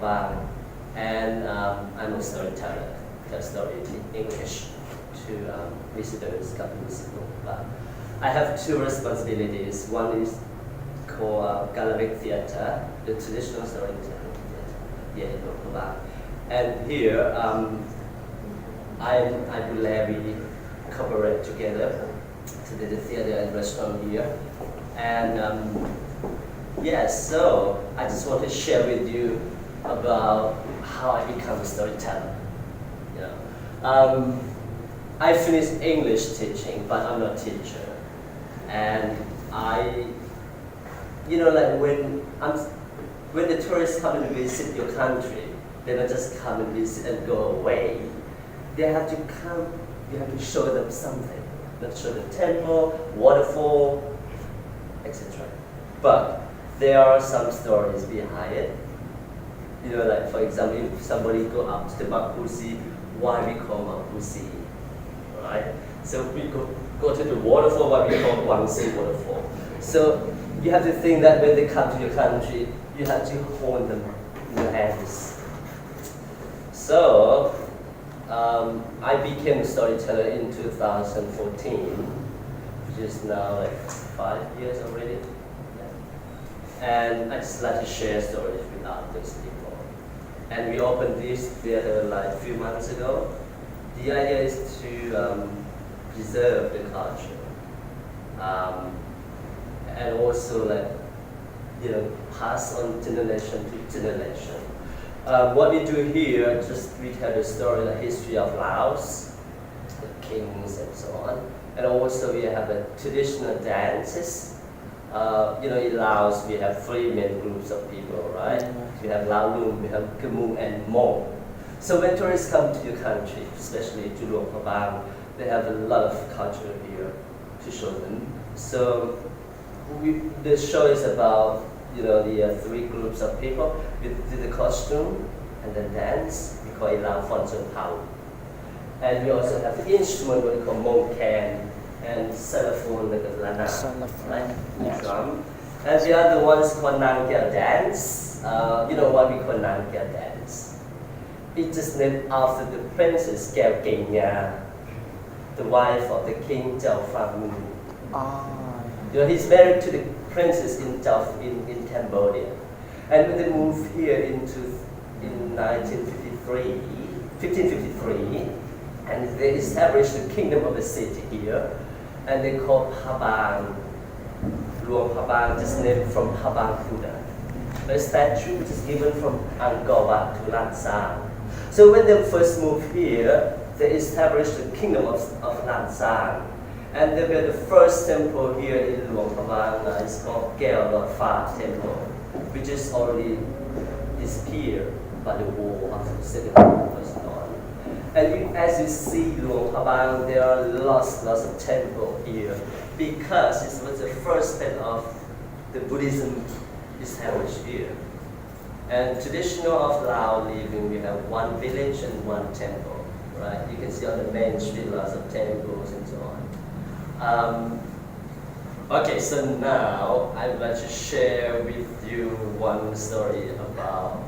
prabang, and I'm a storyteller. Tell stories in English to visitors coming to visit Luang Prabang. I have two responsibilities. One is called Gallery Theatre, the traditional storytelling theatre here in Luang Prabang. And here, I believe we cooperate together to do the theatre and restaurant here. And yes, so I just want to share with you about how I become a storyteller. You know, I finished English teaching, but I'm not a teacher. And like when the tourists come and visit your country, they don't just come and visit and go away. They have to come, you have to show them something. Not show the temple, waterfall, etc. But there are some stories behind it. Like for example, if somebody go up to the Mapusi, why we call Mapusi, right? So we go to the waterfall, why we call Wangsi waterfall. So you have to think that when they come to your country, you have to hold them in your hands. So I became a storyteller in 2014, which is now like 5 years already. And I just like to share stories with others people. And we opened this theater like a few months ago. The idea is to preserve the culture, and also pass on generation to generation. What we do here, just we tell the story, the history of Laos, the kings and so on. And also we have the traditional dances. In Laos we have three main groups of people, right? We have Lao Lung, we have Khmer and Hmong. So when tourists come to your country, especially to Luang Prabang, they have a lot of culture here to show them. So the show is about the three groups of people with the costume and then dance. We call it Lao Fon Sun Pao. And we also have the instrument what we call Mong Can and xylophone like a lana, right? Yes. Drum. And the other one is called Nang Kia dance. What we call Nang Kia dance. It's just named after the princess Kiao Kenya, the wife of the king Jiao Fang. He's married to the princess in Cambodia. And when they moved here in 1553, and they established the kingdom of the city here, and they called Prabang, Luang Prabang, just named from Prabang Buddha. The statue which is given from Angkor Wat to Lan Sang. So when they first moved here, they established the kingdom of Lan Sang. And they built the first temple here in Luang Prabang. It's called Gel Lot Fa Temple, which is already disappeared by the war after the Second World War was gone. And as you see Luang Prabang, there are lots of temples here because it was the first step of the Buddhism established here. And traditional of Lao living, we have one village and one temple, right? You can see on the main street lots of temples and so on. Okay, so now I would like to share with you one story about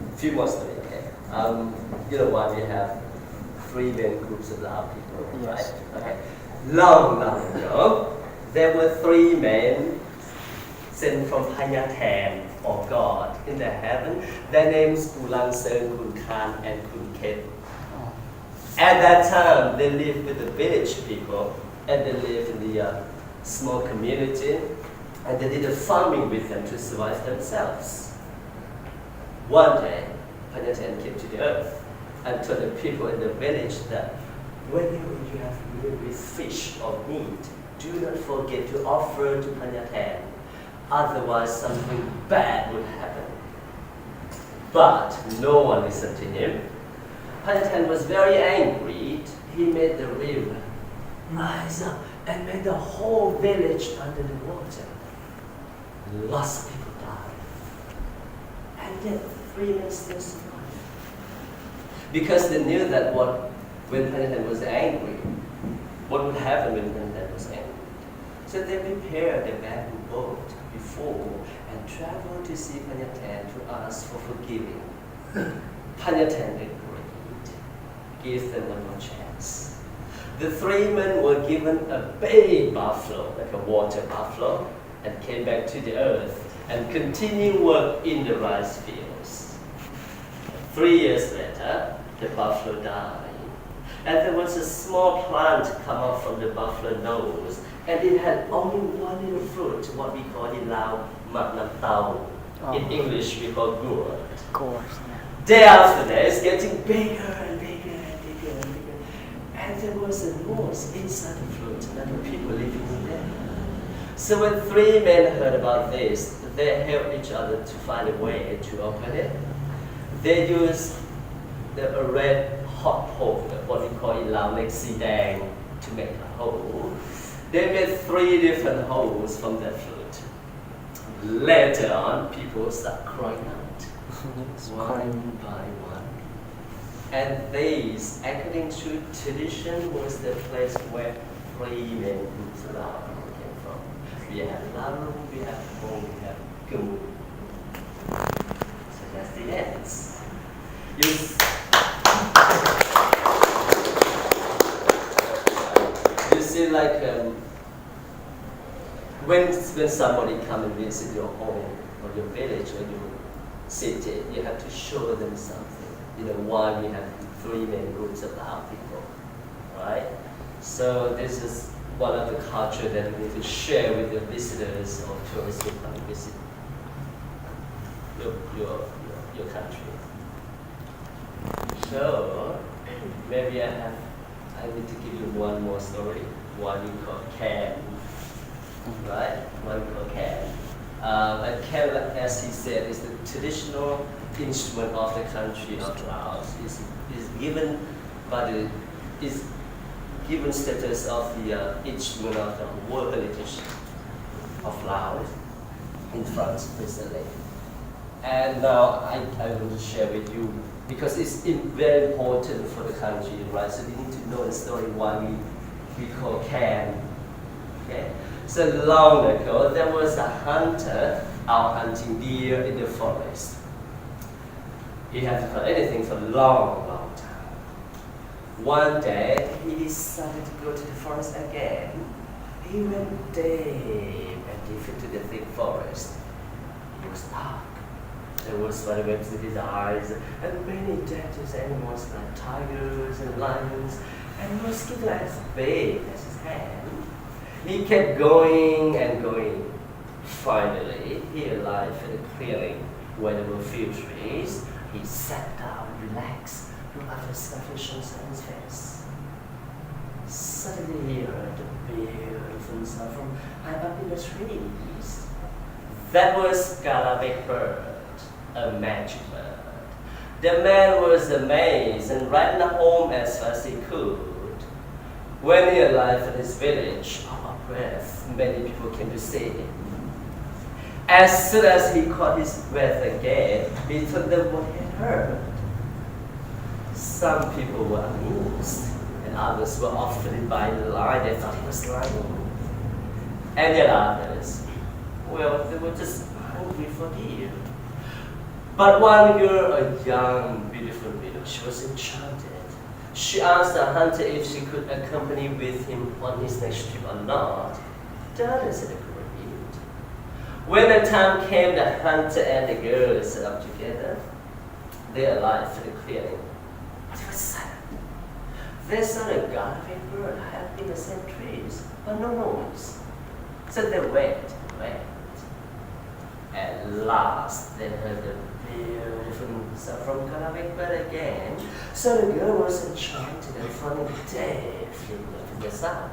a few more stories. Okay, why we have three main groups of Lao people, Yes. right? Okay, long ago, there were three men sent from Panyatan or God in the heaven. Their names Kulan Sen, Kun Khan, and Kun Ket. At that time, they lived with the village people, and they lived in the small community, and they did the farming with them to survive themselves. One day, Panyatan came to the earth and told the people in the village that whenever you have meal with fish or meat, do not forget to offer to Panyatan, otherwise something bad would happen. But no one listened to him. Panyatan was very angry. He made the river rise up and made the whole village under the water. Lots of people died. And yet three men still survived. Because they knew that when Panyatan was angry, what would happen when Panyatan was angry. So So they prepared the bamboo boat before and traveled to see Panyatan to ask for forgiving. Panyatan agreed, give them one more chance. The three men were given a big buffalo, like a water buffalo, and came back to the earth and continued work in the rice fields. 3 years later, the buffalo died, and there was a small plant come up from the buffalo nose, and it had only one little fruit, what we call the luang. In English, we call gourd. Day after day, it's getting bigger and bigger and bigger and bigger. And there was a nose inside the fruit, and there were people living in there. So when three men heard about this, they helped each other to find a way to open it. They used a red hot pole, what we call in Lao sidang, to make a hole. They made 3 different holes from that fruit. Later on, people start crying out, one by one. And these, according to tradition, was the place where 3 men groups Lao came from. We have Lalu, we have Hong, we have Kumu. So that's the ends. You see, like when somebody come and visit your home or your village or your city, you have to show them something. You know why we have 3 main groups of Lao people, right? So this is one of the culture that we need to share with the visitors or tourists who come and visit your country. So maybe I need to give you one more story. One we call can, right? One we call can. And can, as he said, is the traditional instrument of the country of Laos. Is given given status of the instrument of the world heritage of Laos in France recently. And now I want to share with you, because it's very important for the country, right? So we need to know the story why we call can. Okay? So long ago, there was a hunter out hunting deer in the forest. He hadn't done anything for a long, long time. One day, he decided to go to the forest again. He went deep and deep into the thick forest. It was dark. There were spiderwebs in his eyes, and many dangerous animals like tigers and lions, and mosquitoes as big as his hand. He kept going and going. Finally, he arrived at a clearing where there were few trees. He sat down, relaxed, looked at the starfish on his face. Suddenly he heard a beautiful sound from high up in the trees. That was Galabek bird, a magic bird. The man was amazed and ran home as fast as he could. When he arrived at his village, out of breath, many people came to see him. As soon as he caught his breath again, he told them what he had heard. Some people were amused, and others were offended by the lie. They thought he was lying. And yet others, well, they were just hungry for deer. But one girl, a young, beautiful widow, she was enchanted. She asked the hunter if she could accompany with him on his next trip or not. The other said agreed. When the time came, the hunter and the girl set up together. They arrived at the clearing. But it was silent. They saw a garden bird high up in the same trees, but no noise. So they waited. At last, they heard the beautiful sound from Kalavik bird again. So the girl was enchanted and falling deeply in love with the sound.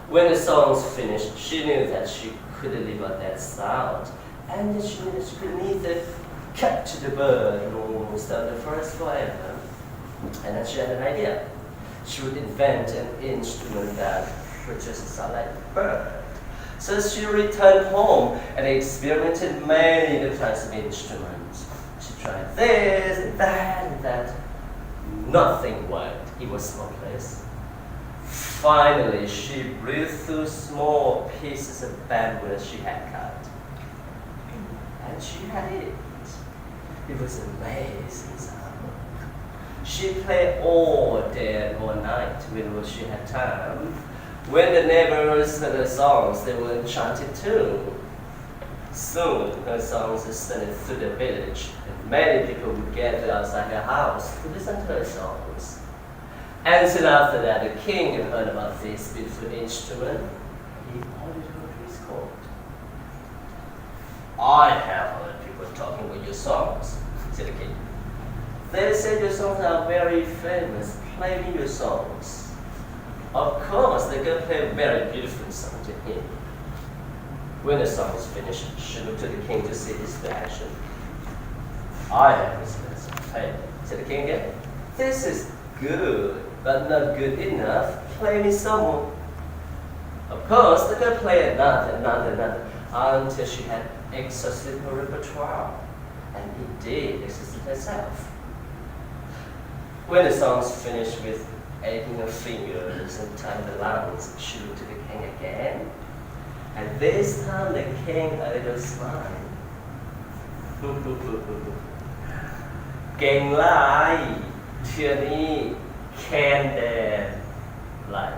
When the song was finished, she knew that she couldn't live out that sound, and that she knew that she could neither capture the bird nor start the forest forever. And then she had an idea. She would invent an instrument that would just sound like a bird. So she returned home and experimented many different kinds of instruments. She tried this and that and that. Nothing worked. It was hopeless. Finally, she blew through small pieces of bamboo that she had cut. And she had it. It was amazing sound. She played all day and all night whenever she had time. When the neighbors heard her songs, they were enchanted too. Soon, her songs extended through the village, and many people would gather outside her house to listen to her songs. And soon after that, the king heard about this beautiful instrument. He ordered her to his court. I have heard people talking about your songs, said the king. They say your songs are very famous. Play me your songs. Of course, the girl played a very beautiful song to him. When the song was finished, she looked to the king to see his reaction. I have this best play, said the king again. This is good, but not good enough. Play me some more. Of course, the girl played another, until she had exhausted her repertoire, and indeed exhausted herself. When the song was finished with aching her fingers and tying the lungs, she looked to the king again, and this time the king a little smiled. เก่งหลายเทื่อนี้ can dance like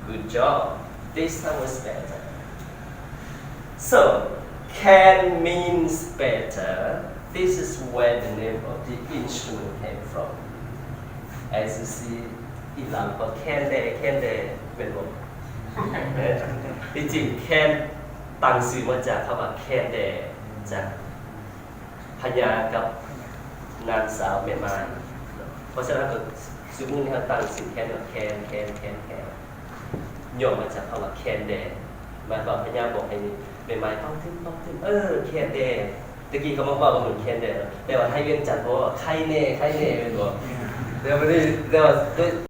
good job. This time was better. So can means better. This is where the name of the instrument came from. As you see, อีหลังก็ can dance เป็นบ่ที่จริง can ตั้งชื่อมาจากคำว่า can dance จากพญากับนางสาวแม่ไม้เพราะฉะนั้นก็ซึ่งมือนี้ตั้งชื่อ can ว่า can ย่อมาจากคำว่า can dance หมายความพญาบอกให้แม่ไม้ต้องถึงcan dance ตะกี้เขาบอกว่าเหมือน can dance แต่ว่าให้เวียงจันทร์เพราะว่าใครแน่เป็นบ่แต่ว่า